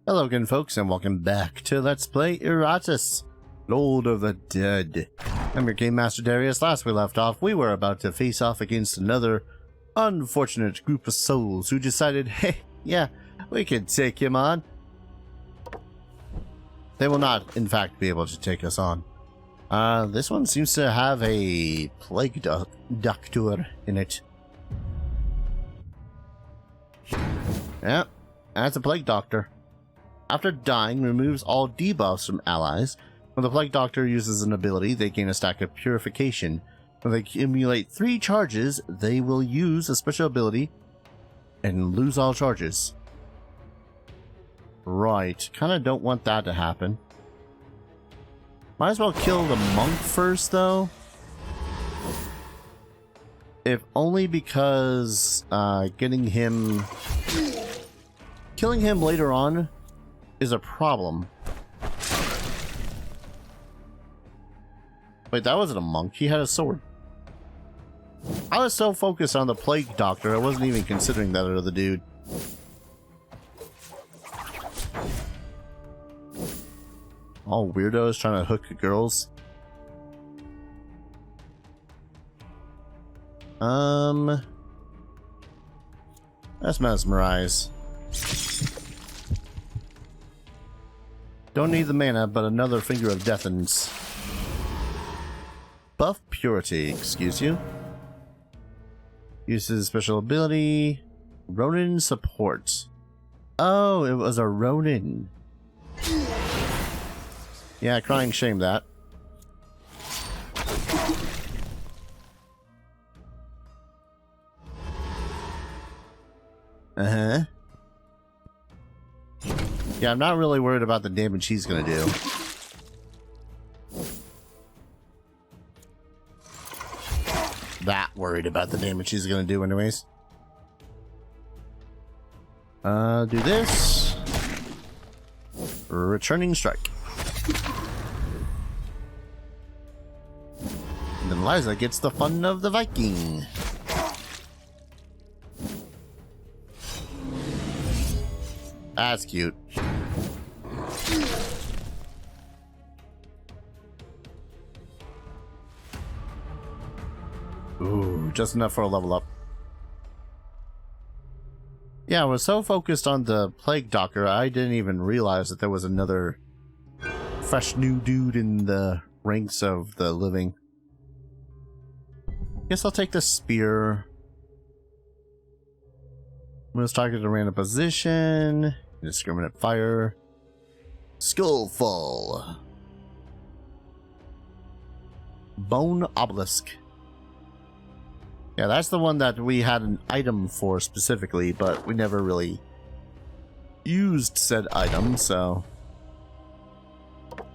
Hello again, folks, and welcome back to Let's Play Iratus, Lord of the Dead. I'm your Game Master Darius. Last we left off, we were about to face off against another unfortunate group of souls who decided, hey, yeah, we could take him on. They will not, in fact, be able to take us on. This one seems to have a plague doctor in it. Yeah, that's a plague doctor. After dying, removes all debuffs from allies. When the Plague Doctor uses an ability, they gain a stack of Purification. When they accumulate 3 charges, they will use a special ability and lose all charges. Right, kinda don't want that to happen. Might as well kill the monk first, though. If only because killing him later on is a problem. Wait, that wasn't a monk. He had a sword. I was so focused on the Plague Doctor, I wasn't even considering that other dude. All weirdos trying to hook girls. Let's mesmerize. Don't need the mana, but another Finger of Deathens. Buff Purity, excuse you. Uses special ability. Ronin Support. Oh, it was a Ronin. Yeah, crying shame that. Uh-huh. Yeah, I'm not really worried about the damage he's gonna do. That worried about the damage he's gonna do anyways. Do this. Returning Strike. And then Liza gets the fun of the Viking. That's cute. Ooh, just enough for a level up. Yeah, I was so focused on the Plague Doctor, I didn't even realize that there was another fresh new dude in the ranks of the living. Guess I'll take the spear. Moves target to random position. Indiscriminate fire. Skullfall. Bone Obelisk. Yeah, that's the one that we had an item for specifically, but we never really used said item, so I'm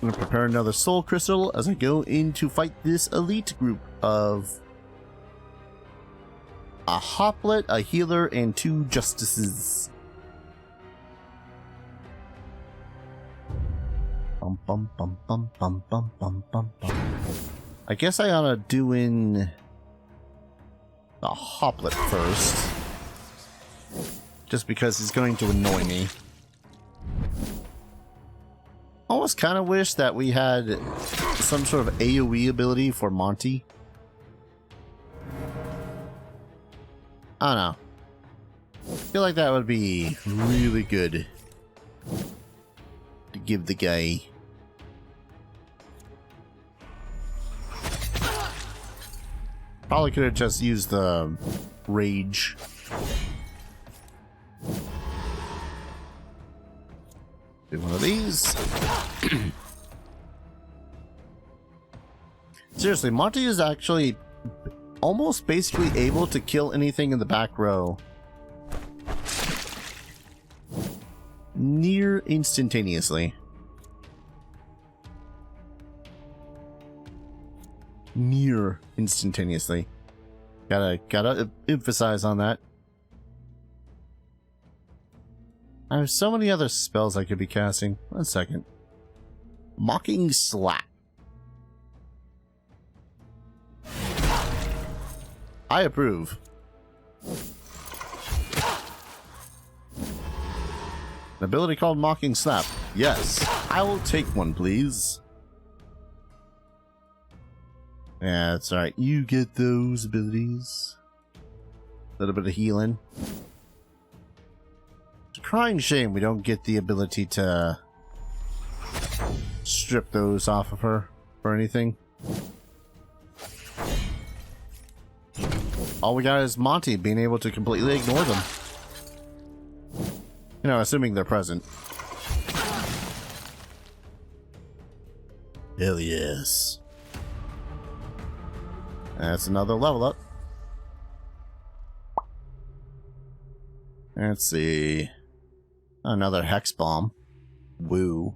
gonna prepare another soul crystal as I go in to fight this elite group of a hoplet, a healer, and 2 justices. Bum, bum, bum, bum, bum, bum, bum, bum, bum. I guess I ought to do in the hoplet first, just because he's going to annoy me. Almost kind of wish that we had some sort of AoE ability for Monty. I don't know. I feel like that would be really good to give the guy. Probably could have just used the rage. Do one of these. Seriously, Monty is actually almost basically able to kill anything in the back row near instantaneously. Near instantaneously. Gotta emphasize on that. I have so many other spells I could be casting. 1 second. Mocking Slap. I approve. An ability called Mocking Slap. Yes, I will take one, please. Yeah, it's alright. You get those abilities. A little bit of healing. It's a crying shame we don't get the ability to strip those off of her or anything. All we got is Monty being able to completely ignore them. You know, assuming they're present. Hell yes. That's another level up. Let's see. Another Hex Bomb. Woo.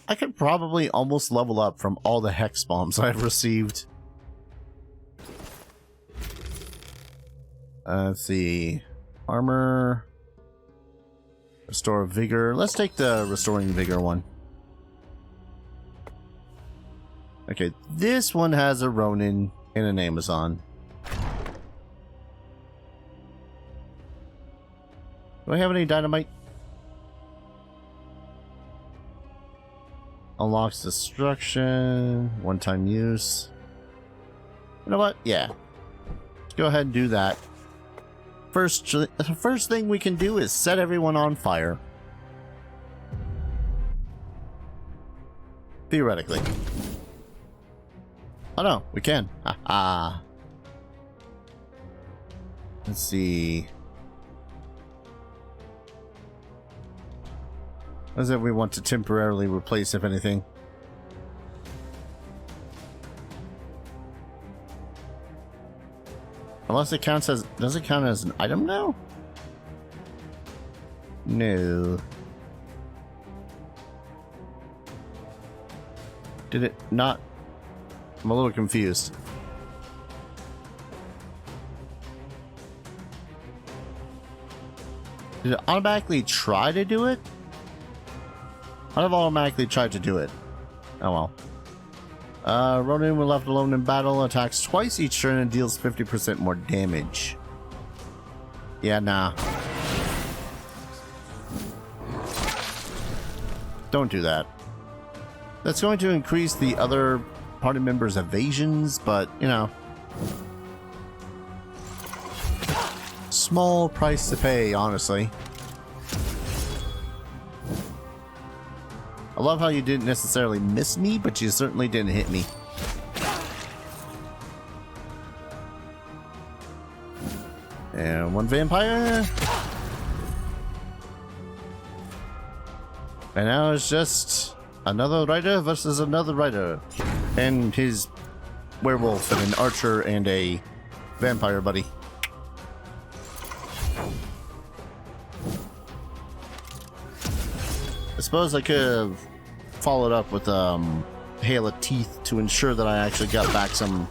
I could probably almost level up from all the Hex Bombs I've received. Let's see. Armor. Restore Vigor. Let's take the Restoring Vigor one. Okay, this one has a Ronin and an Amazon. Do I have any dynamite? Unlocks destruction. One-time use. You know what? Yeah. Let's go ahead and do that. The first thing we can do is set everyone on fire. Theoretically. Oh no, we can. Haha. Let's see. What is it we want to temporarily replace, if anything? Unless it counts as... Does it count as an item now? No. Did it not? I'm a little confused. Did it automatically try to do it? I'd have automatically tried to do it. Oh well. Ronin, when left alone in battle, attacks twice each turn and deals 50% more damage. Yeah, nah. Don't do that. That's going to increase the other party members' evasions, but, you know. Small price to pay, honestly. I love how you didn't necessarily miss me, but you certainly didn't hit me. And one vampire. And now it's just another rider versus another rider. And his werewolf and an archer and a vampire buddy. I suppose I could have followed up with Hail of Teeth to ensure that I actually got back some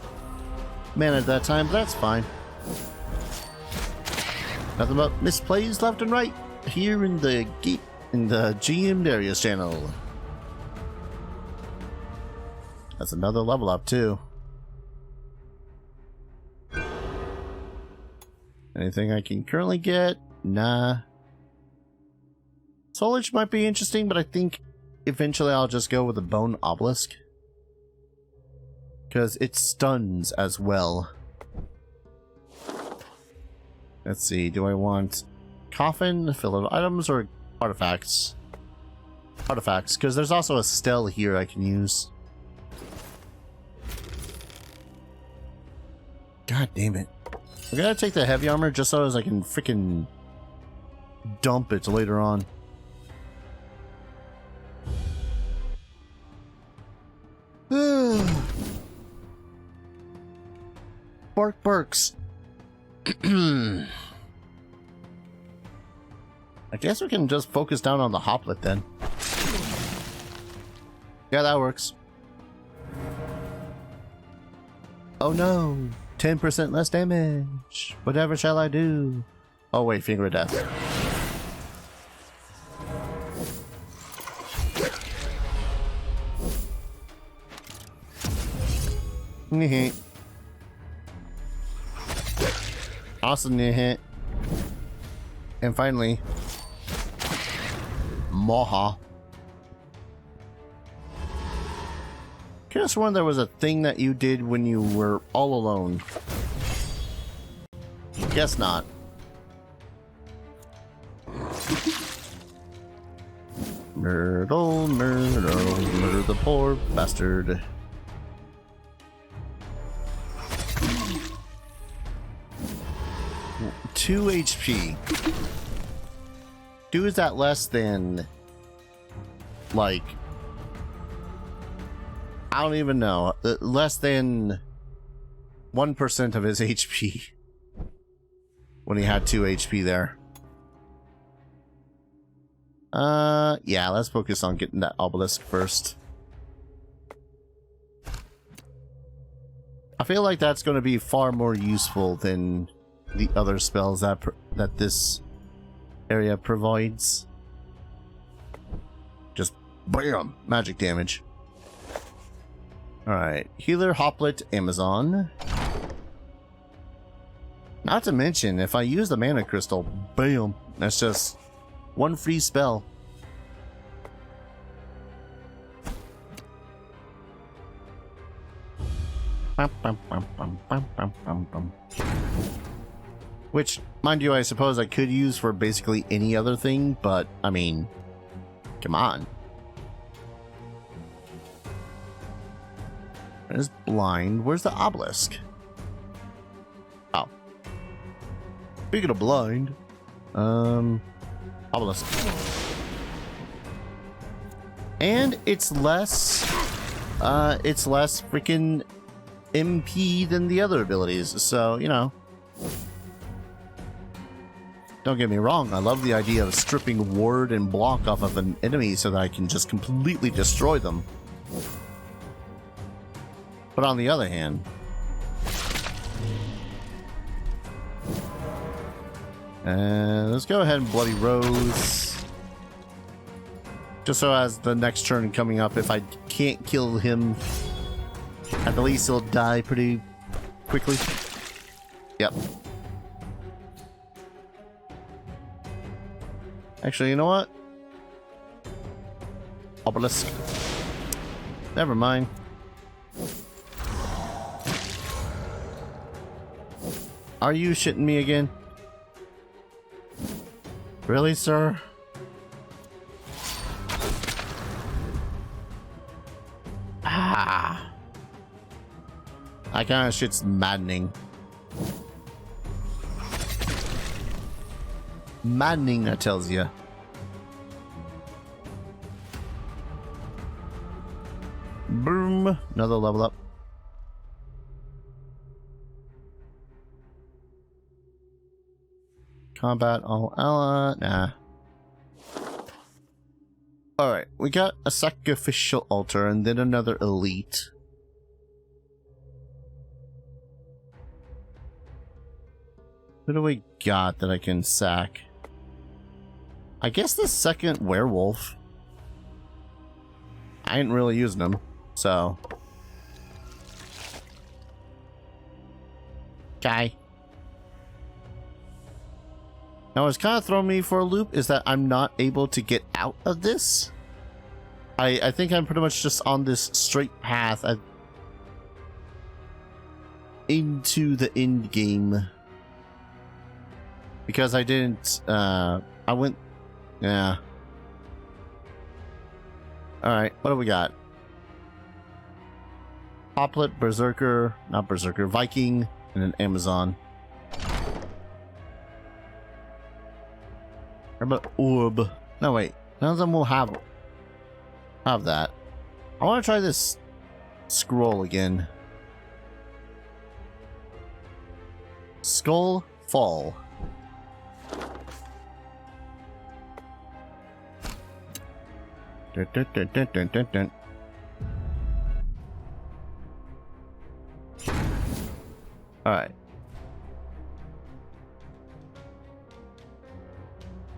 mana at that time, but that's fine. Nothing but misplays left and right here in the GM Darius channel. That's another level up too. Anything I can currently get? Nah. Solage might be interesting, but I think eventually I'll just go with the Bone Obelisk. Because it stuns as well. Let's see, do I want Coffin, fill of items, or artifacts? Artifacts, because there's also a Stell here I can use. God damn it. I gotta take the heavy armor just so as I can freaking dump it later on. Barks. I guess we can just focus down on the hoplet then. Yeah, that works. Oh no, 10% less damage. Whatever shall I do? Oh wait, Finger of Death. Awesome hit. And finally, Moha. Could have sworn there was a thing that you did when you were all alone. Guess not. Myrtle, Myrtle, murder the poor bastard. Two HP. Is that less than, like, I don't even know, less than 1% of his HP when he had 2 HP there. Yeah, let's focus on getting that obelisk first. I feel like that's going to be far more useful than the other spells that this area provides. Just BAM! Magic damage. Alright, healer, Hoplet, Amazon. Not to mention, if I use the mana crystal, BAM! That's just one free spell. Which, mind you, I suppose I could use for basically any other thing, but, I mean, come on. There's blind. Where's the obelisk? Oh. Speaking of blind, obelisk. And it's less freaking MP than the other abilities, so, you know. Don't get me wrong, I love the idea of stripping ward and block off of an enemy so that I can just completely destroy them. But on the other hand, let's go ahead and Bloody Rose. Just so as the next turn coming up, if I can't kill him, at the least he'll die pretty quickly. Yep. Actually, you know what? Obelisk. Never mind. Are you shitting me again? Really, sir? Ah. That kind of shit's maddening. Maddening, that tells you. Boom. Another level up. Combat all ally. Nah. Alright, we got a sacrificial altar and then another elite. What do we got that I can sack? I guess the second werewolf. I ain't really using them, so. Okay. Now, what's kind of throwing me for a loop is that I'm not able to get out of this. I think I'm pretty much just on this straight path into the end game. Because I didn't, I went, yeah. Alright, what do we got? Hoplet, Berserker, not Berserker, Viking, and an Amazon. How about Orb? No, wait, none of them will have that. I want to try this scroll again. Skull Fall. Dun, dun, dun, dun, dun, dun, dun. All right.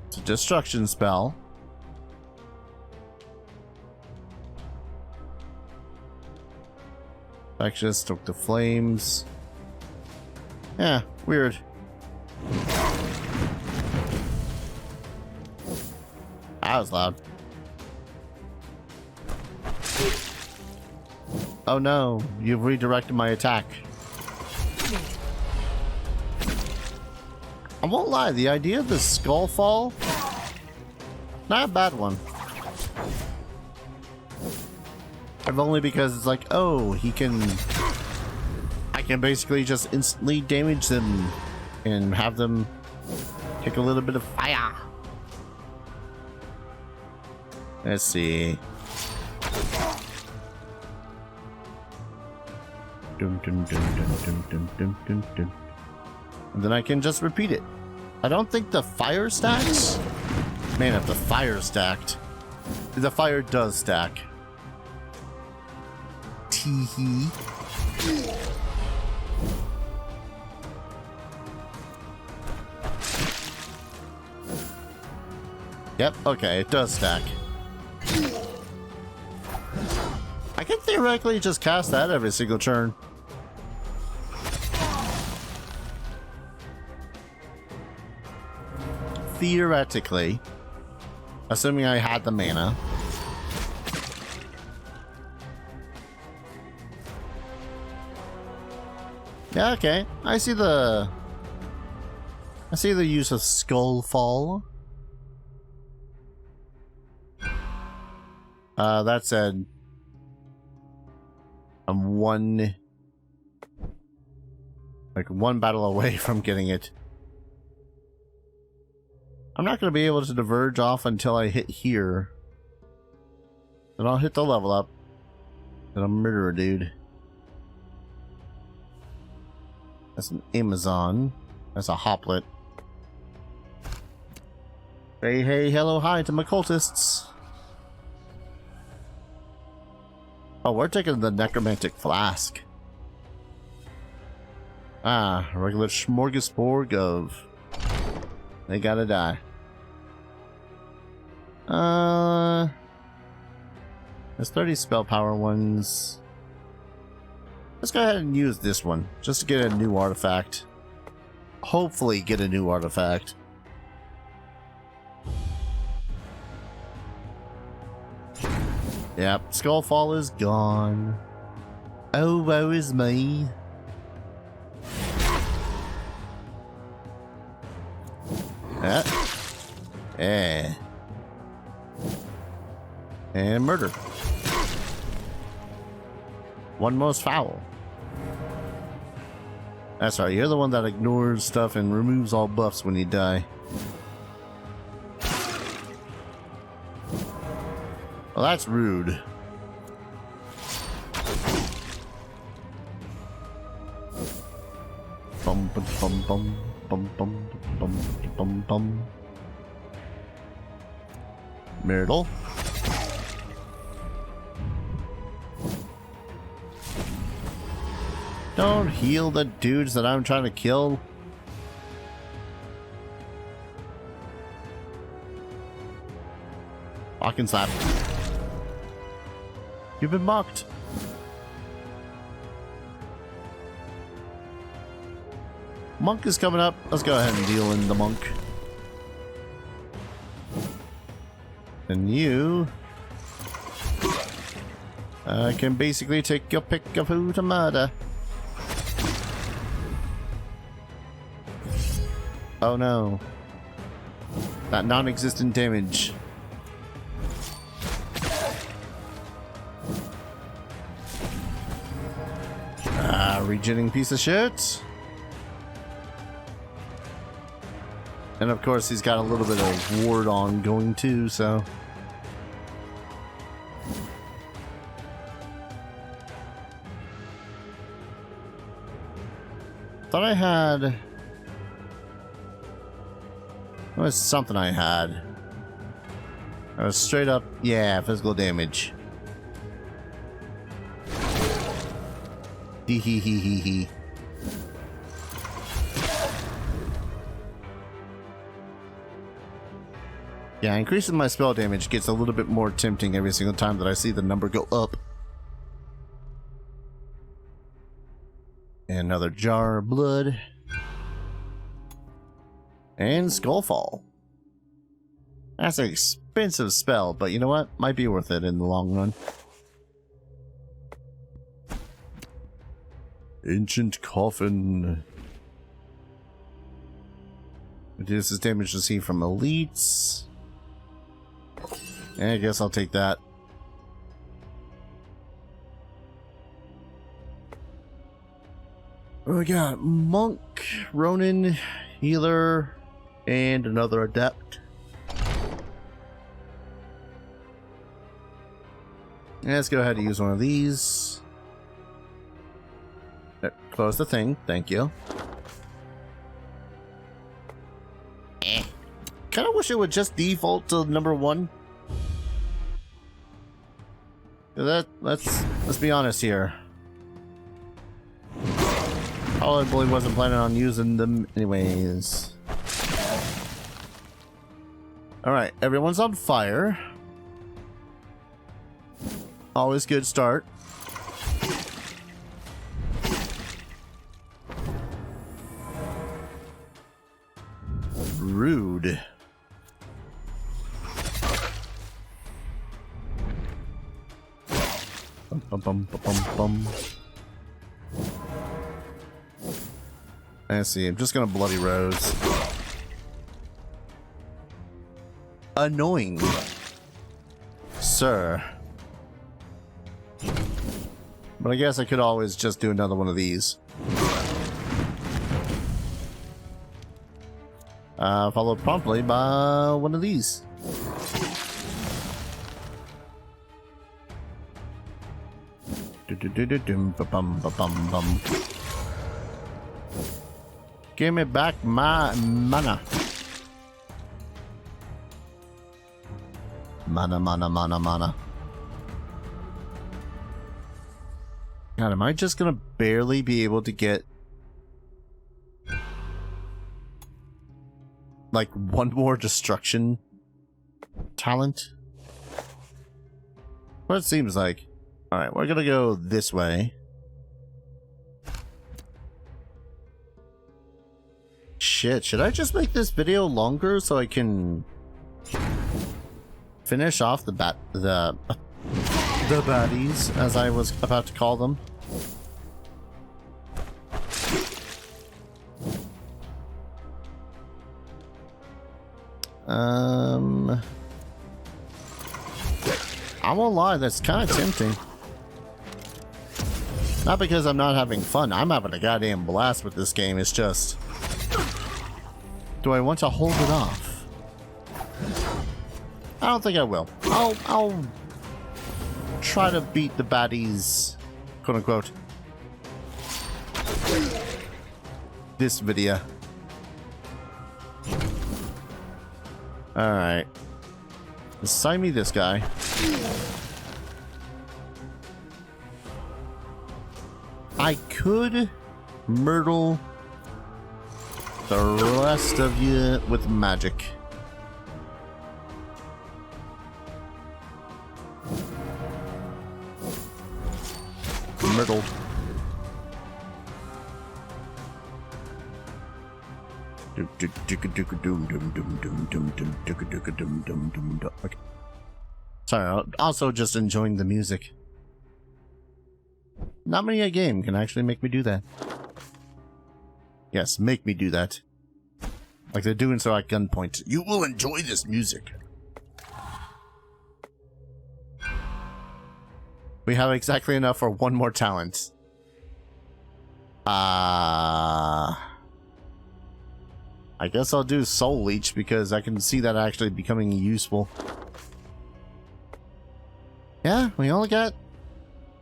It's a destruction spell. Infectious, stoke the flames. Yeah, weird. That was loud. Oh no, you've redirected my attack. I won't lie, the idea of the skull fall, not a bad one. If only because it's like, oh, I can basically just instantly damage them and have them take a little bit of fire. Let's see. Dun, dun, dun, dun, dun, dun, dun, dun, dun. And then I can just repeat it. I don't think the fire stacks? Man, if the fire stacked. The fire does stack. Tee-hee. Yep, okay, it does stack. I can theoretically just cast that every single turn. Theoretically. Assuming I had the mana. Yeah, okay. I see the use of Skullfall. That said, I'm one battle away from getting it. I'm not going to be able to diverge off until I hit here. Then I'll hit the level up. And I'll murder a dude. That's an Amazon. That's a hoplet. Say hey, hello, hi to my cultists. Oh, we're taking the necromantic flask. Ah, a regular smorgasbord of... They gotta die. There's 30 spell power ones. Let's go ahead and use this one, just to get a new artifact. Hopefully get a new artifact. Yep, Skullfall is gone. Oh, woe is me. And murder. One most foul. That's right, you're the one that ignores stuff and removes all buffs when you die. Well, that's rude. Bum bum bum bum bum bum bum bum bum. Myrtle. Don't heal the dudes that I'm trying to kill. Fucking slap. You've been mocked. Monk is coming up. Let's go ahead and deal in the monk. And you can basically take your pick of who to murder. Oh no. That non-existent damage. Regenning piece of shit. And of course he's got a little bit of ward on going too, so. Thought I had... There was something I had. I was straight up, yeah, physical damage. Hee hee hee hee hee. Yeah, increasing my spell damage gets a little bit more tempting every single time that I see the number go up. And another jar of blood. And Skullfall. That's an expensive spell, but you know what? Might be worth it in the long run. Ancient coffin. Reduces damage received from elites. I guess I'll take that. We got monk, Ronin, healer, and another adept. Let's go ahead and use one of these. Close the thing, thank you. Kind of wish it would just default to number 1. Let's be honest here. Probably wasn't planning on using them anyways. Alright, everyone's on fire. Always good start. Rude. Bum, bum, bum, bum, bum. Let's see, I'm just gonna bloody rose. Annoying, sir. But I guess I could always just do another one of these. Followed promptly by one of these. Give me back my mana. Mana. God, am I just gonna barely be able to get like one more destruction talent? What it seems like. Alright, we're gonna go this way. Shit, should I just make this video longer so I can finish off the baddies, as I was about to call them? I won't lie, that's kind of tempting. Not because I'm not having fun, I'm having a goddamn blast with this game, it's just... do I want to hold it off? I don't think I will. I'll try to beat the baddies, quote unquote, this video. Alright. Assign me this guy. I could myrtle the rest of you with magic. Myrtled. Okay. Sorry, I'm also just enjoying the music. Not many a game can actually make me do that. Yes, make me do that. Like they're doing so at gunpoint. You will enjoy this music. We have exactly enough for one more talent. I guess I'll do Soul Leech because I can see that actually becoming useful. Yeah, we only got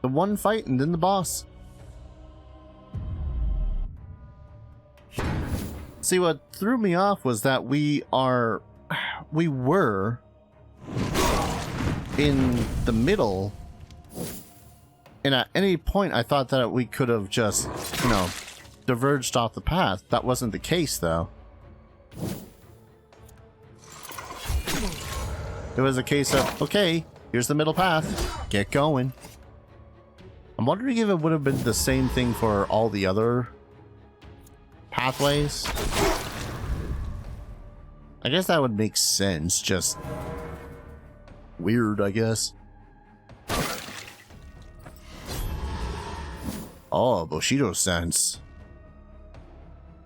the one fight and then the boss. See, what threw me off was that we were in the middle, and at any point I thought that we could have just, you know, diverged off the path. That wasn't the case, though. It was a case of, okay, here's the middle path, get going. I'm wondering if it would have been the same thing for all the other pathways. I guess that would make sense, just weird, I guess. Oh, Bushido sense.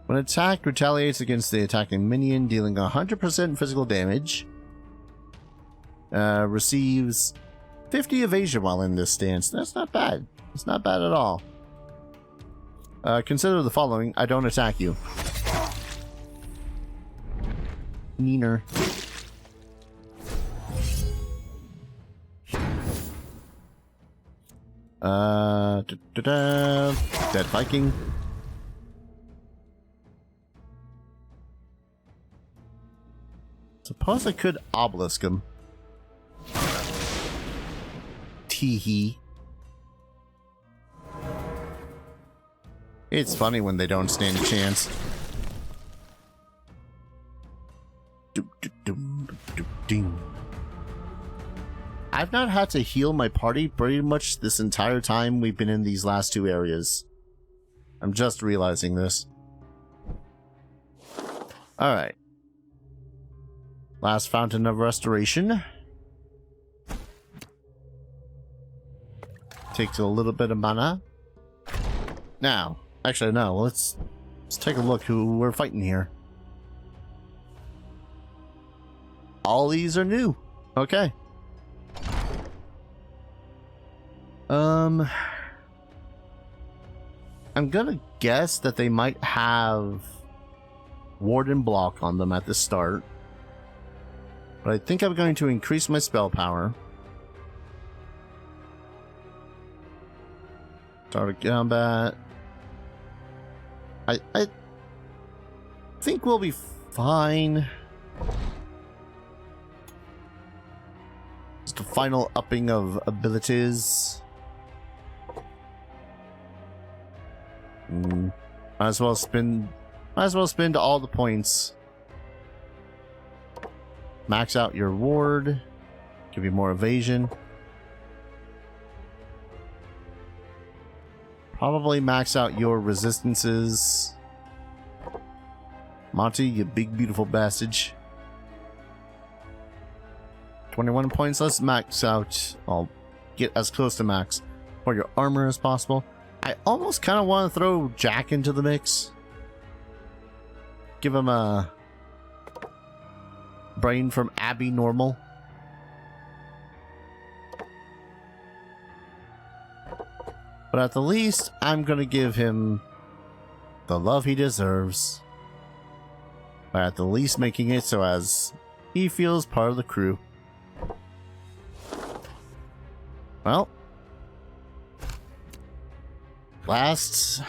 When attacked, retaliates against the attacking minion, dealing 100% physical damage. Receives 50 evasion while in this stance. That's not bad. It's not bad at all. Consider the following. I don't attack you. Neener. Dead Viking. Suppose I could obelisk him. Teehee. It's funny when they don't stand a chance. I've not had to heal my party pretty much this entire time we've been in these last two areas. I'm just realizing this. Alright. Last Fountain of Restoration. Takes a little bit of mana. Now, actually no, let's take a look who we're fighting here. All these are new. Okay. I'm gonna guess that they might have Warden Block on them at the start. But I think I'm going to increase my spell power. Start of combat. I think we'll be fine. Just a final upping of abilities. Might as well spend all the points. Max out your ward. Give you more evasion. Probably max out your resistances. Monty, you big beautiful bastard. 21 points. Let's max out. I'll get as close to max for your armor as possible. I almost kind of want to throw Jack into the mix. Give him a brain from Abby normal. But at the least, I'm going to give him the love he deserves. By at the least making it so as he feels part of the crew. Well. Last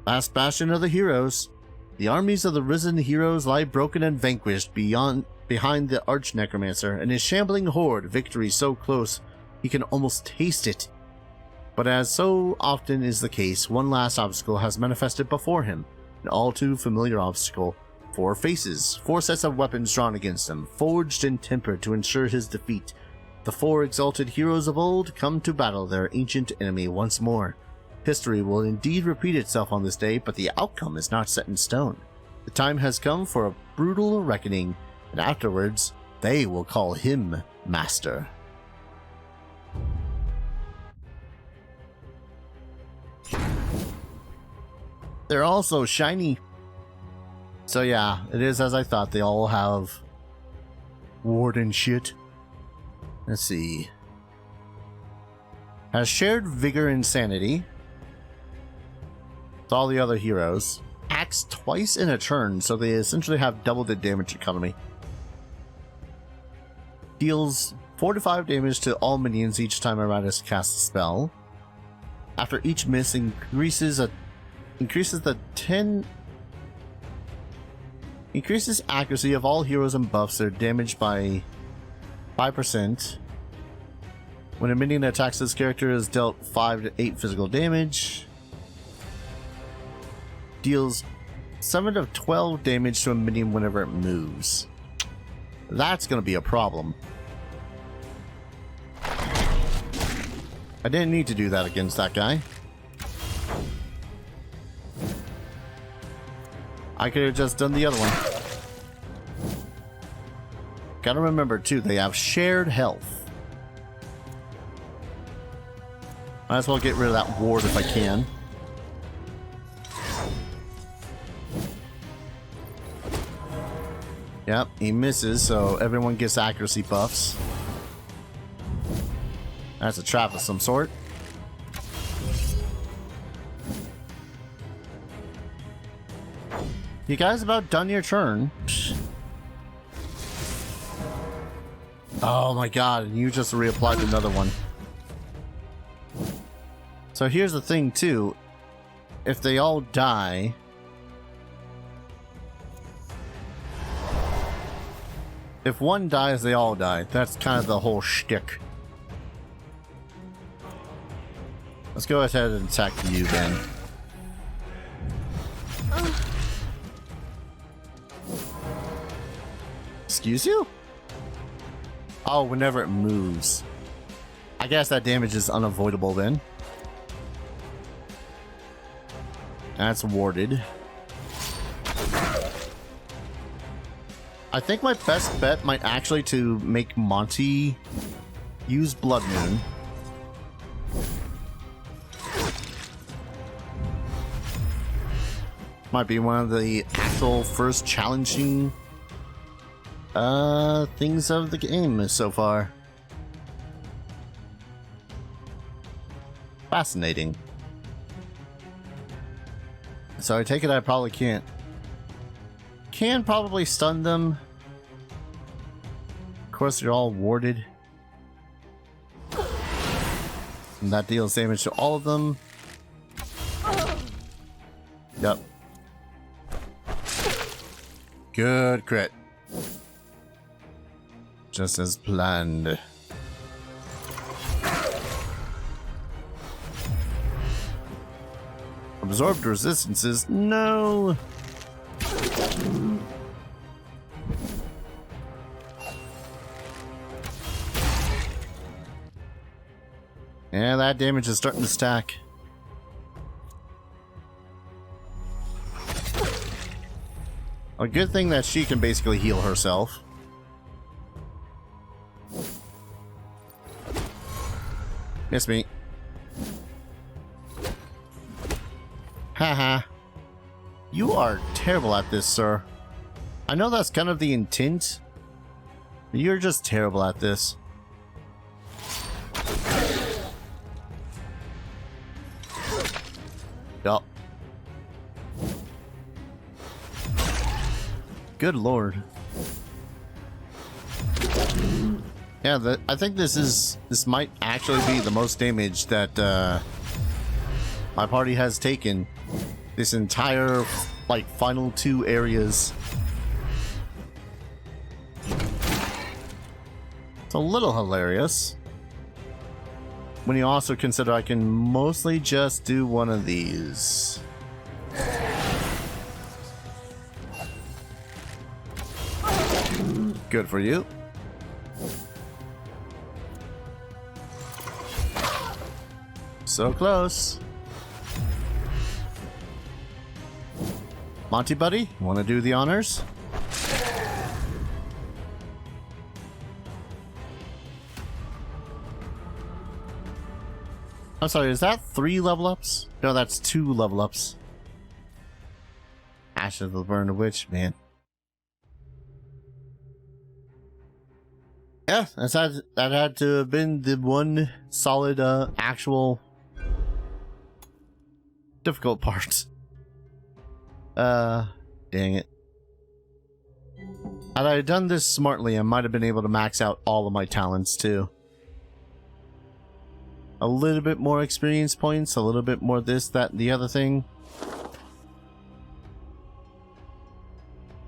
bastion of the heroes. The armies of the risen heroes lie broken and vanquished behind the arch-necromancer and his shambling horde, victory so close he can almost taste it. But as so often is the case, one last obstacle has manifested before him, an all too familiar obstacle. 4 faces, 4 sets of weapons drawn against him, forged and tempered to ensure his defeat. The 4 exalted heroes of old come to battle their ancient enemy once more. History will indeed repeat itself on this day, but the outcome is not set in stone. The time has come for a brutal reckoning, and afterwards, they will call him Master. They're all so shiny. So yeah, it is as I thought. They all have Warden shit. Let's see. Has shared vigor and sanity. With all the other heroes. Acts twice in a turn, so they essentially have double the damage economy. Deals 4 to 5 damage to all minions each time Iratus casts a spell. After each miss, increases accuracy of all heroes and buffs that are damaged by 5%. When a minion attacks this character, is dealt 5 to 8 physical damage. Deals 7 to 12 damage to a minion whenever it moves. That's going to be a problem. I didn't need to do that against that guy. I could have just done the other one. Gotta remember too, they have shared health. Might as well get rid of that ward if I can. Yep, he misses, so everyone gets accuracy buffs. That's a trap of some sort. You guys about done your turn? Oh my god, and you just reapplied another one. So here's the thing too. If they all die... If one dies, they all die. That's kind of the whole shtick. Let's go ahead and attack you then. Excuse you? Oh, whenever it moves. I guess that damage is unavoidable then. That's warded. I think my best bet might actually to make Monty use Blood Moon. Might be one of the actual first challenging things of the game so far. Fascinating. So I take it I probably can't. Can probably stun them. Of course, they're all warded. And that deals damage to all of them. Yep. Good crit. Just as planned. Absorbed resistances? No! Yeah, that damage is starting to stack. A good thing that she can basically heal herself. Miss me. Haha. You are terrible at this, sir. I know that's kind of the intent, but you're just terrible at this. Yup. Good lord. Yeah, I think this might actually be the most damage that my party has taken. This entire, like, final 2 areas. It's a little hilarious. When you also consider I can mostly just do one of these. Good for you. So close. Monty buddy, want to do the honors? I'm sorry, is that 3 level ups? No, that's 2 level ups. Ashes of the Burned Witch, man. Yeah, that had to have been the one solid, actual difficult part. Dang it. Had I done this smartly, I might have been able to max out all of my talents too. A little bit more experience points, a little bit more this, that, and the other thing.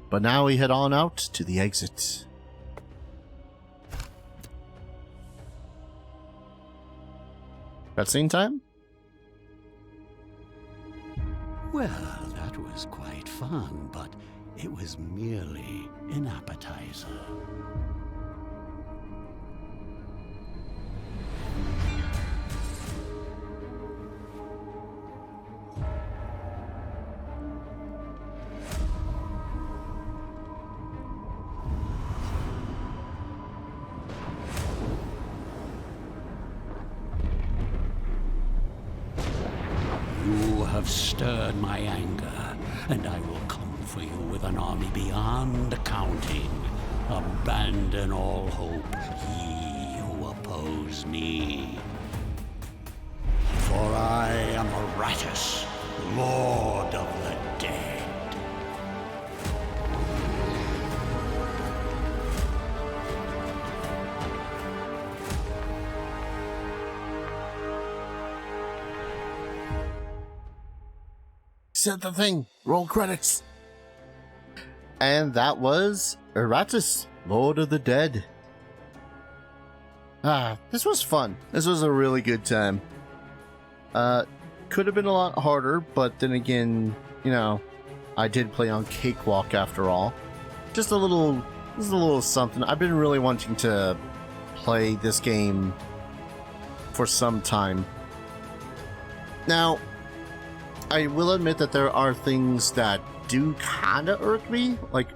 But now we head on out to the exit. Cutscene time? Well, that was quite fun, but it was merely an appetizer. You have stirred my anger, and I will come for for you with an army beyond counting. Abandon all hope, ye who oppose me. For I am Iratus, Lord of the Dead. Said the thing. Roll credits. And that was Iratus, Lord of the Dead. This was fun. This was a really good time. Could have been a lot harder, but then again, you know, I did play on Cakewalk after all. Just a little something. I've been really wanting to play this game for some time. Now, I will admit that there are things that do kinda irk me. Like,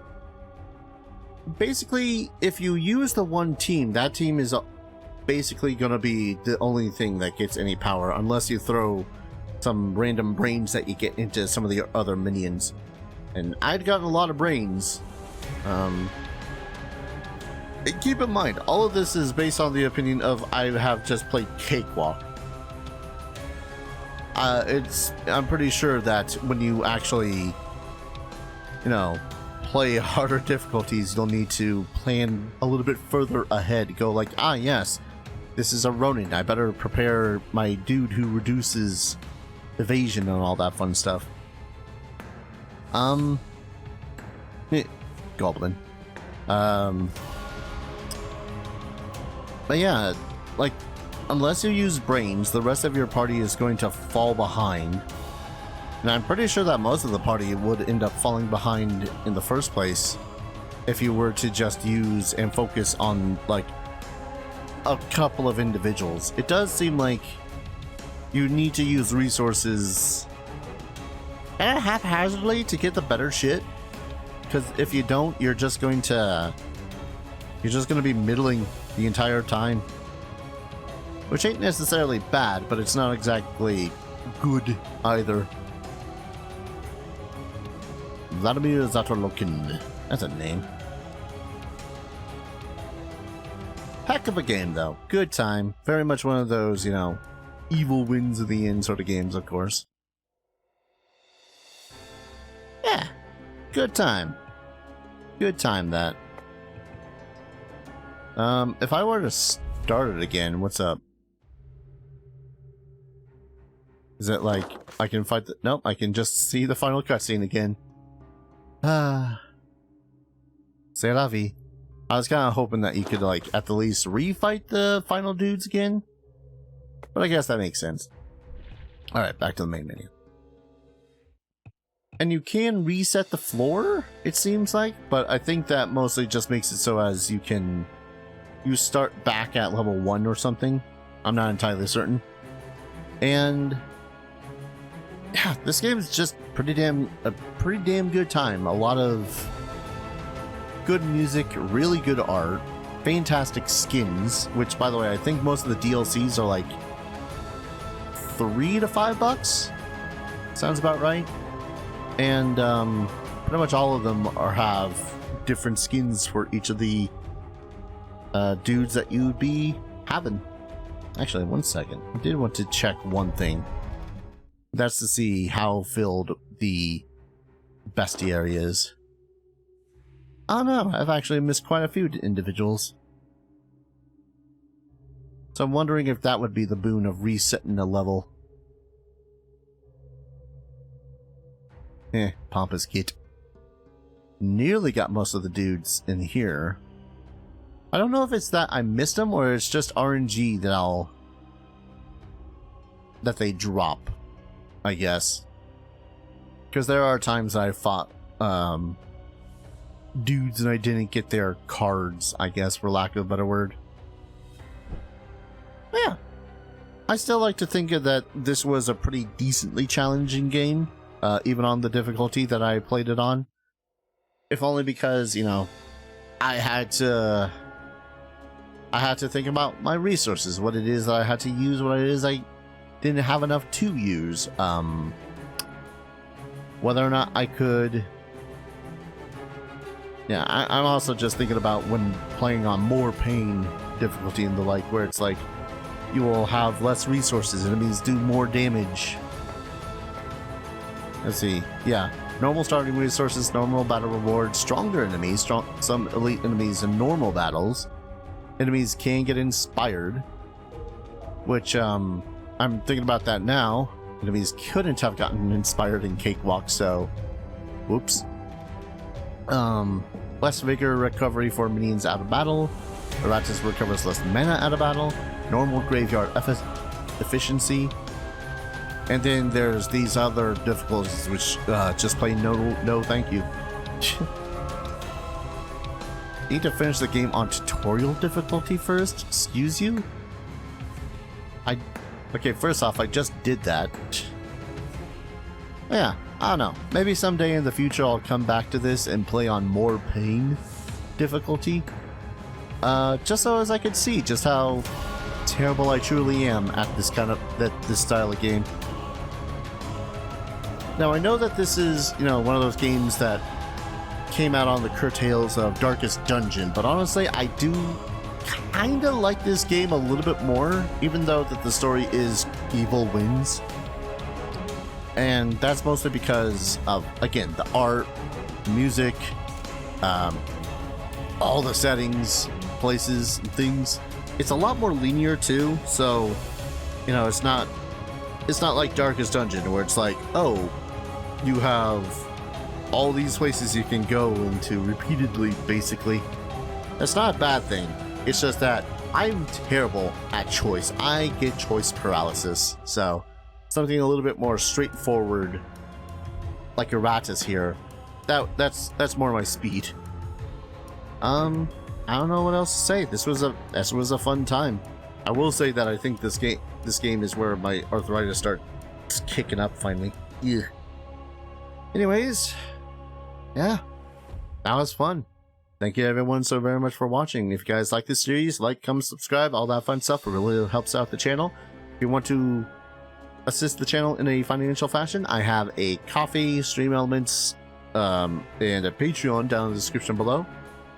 basically, if you use the one team, that team is basically gonna be the only thing that gets any power, unless you throw some random brains that you get into some of the other minions. And I'd gotten a lot of brains. And keep in mind, all of this is based on the opinion of I have just played Cakewalk. I'm pretty sure that when you actually, you know, play harder difficulties, you'll need to plan a little bit further ahead. Go like, yes, this is a Ronin. I better prepare my dude who reduces evasion and all that fun stuff. Goblin. But yeah, like, unless you use brains, the rest of your party is going to fall behind. And I'm pretty sure that most of the party would end up falling behind in the first place if you were to just use and focus on, like, a couple of individuals. It does seem like you need to use resources kind of haphazardly to get the better shit. Because if you don't, you're just going to be middling the entire time. Which ain't necessarily bad, but it's not exactly good either. Vladimir Zatolokin. That's a name. Heck of a game, though. Good time. Very much one of those, you know, evil wins in the end sort of games, of course. Yeah. Good time. Good time, that. If I were to start it again, what's up? Is it like, I can fight the... Nope, I can just see the final cutscene again. C'est la vie. I was kind of hoping that you could, like, at the least refight the final dudes again. But I guess that makes sense. Alright, back to the main menu. And you can reset the floor, it seems like. But I think that mostly just makes it so as you can... You start back at level 1 or something. I'm not entirely certain. And... yeah, this game is just a pretty damn good time. A lot of good music, really good art, fantastic skins, which, by the way, I think most of the DLCs are like $3 to $5. Sounds about right. And pretty much all of them have different skins for each of the dudes that you would be having. Actually, one second. I did want to check one thing. That's to see how filled the bestiary is. Oh no, I've actually missed quite a few individuals. So I'm wondering if that would be the boon of resetting a level. Pompous git. Nearly got most of the dudes in here. I don't know if it's that I missed them or it's just RNG that they drop, I guess. Because there are times I fought dudes and I didn't get their cards, I guess, for lack of a better word. But yeah. I still like to think that this was a pretty decently challenging game, even on the difficulty that I played it on. If only because, you know, I had to think about my resources, what it is that I had to use, what it is I didn't have enough to use, whether or not I could Yeah, I'm also just thinking about when playing on more pain difficulty and the like, where it's like you will have less resources, enemies do more damage. Let's see. Yeah, normal starting resources, normal battle rewards, stronger enemies, some elite enemies in normal battles. Enemies can get inspired, which I'm thinking about that now. Enemies couldn't have gotten inspired in Cakewalk, so whoops. Less vigor recovery for minions out of battle. Iratus recovers less mana out of battle. Normal graveyard efficiency. And then there's these other difficulties, which just plain no thank you. Need to finish the game on tutorial difficulty first? Excuse you? Okay, first off, I just did that. Yeah, I don't know. Maybe someday in the future I'll come back to this and play on more pain difficulty. Just so as I could see just how terrible I truly am at this this style of game. Now I know that this is, one of those games that came out on the curtails of Darkest Dungeon, but honestly, I do kinda like this game a little bit more, even though that the story is evil wins. And that's mostly because of, again, the art, music, all the settings, places, and things. It's a lot more linear too, so it's not like Darkest Dungeon where it's like, oh, you have all these places you can go into repeatedly, basically. That's not a bad thing. It's just that I'm terrible at choice. I get choice paralysis, so something a little bit more straightforward, like Iratus here, that's more my speed. I don't know what else to say. This was a fun time. I will say that I think this game is where my arthritis starts kicking up finally. Yeah. Anyways, yeah, that was fun. Thank you everyone so very much for watching. If you guys like this series, like, comment, subscribe, all that fun stuff. It really helps out the channel. If you want to assist the channel in a financial fashion, I have a Ko-fi, Stream Elements, and a Patreon down in the description below.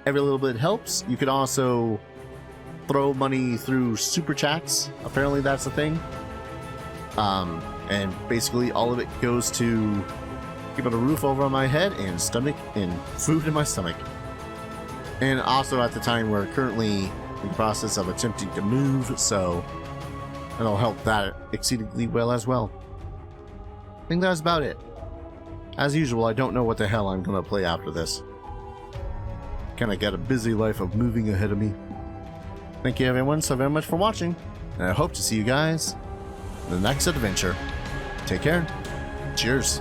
Every little bit helps. You can also throw money through super chats. Apparently that's a thing. And basically all of it goes to keeping a roof over my head and stomach and food in my stomach. And also at the time we're currently in the process of attempting to move, so it'll help that exceedingly well as well. I think that's about it. As usual, I don't know what the hell I'm gonna play after this. Kinda got a busy life of moving ahead of me. Thank you everyone so very much for watching, and I hope to see you guys in the next adventure. Take care. Cheers.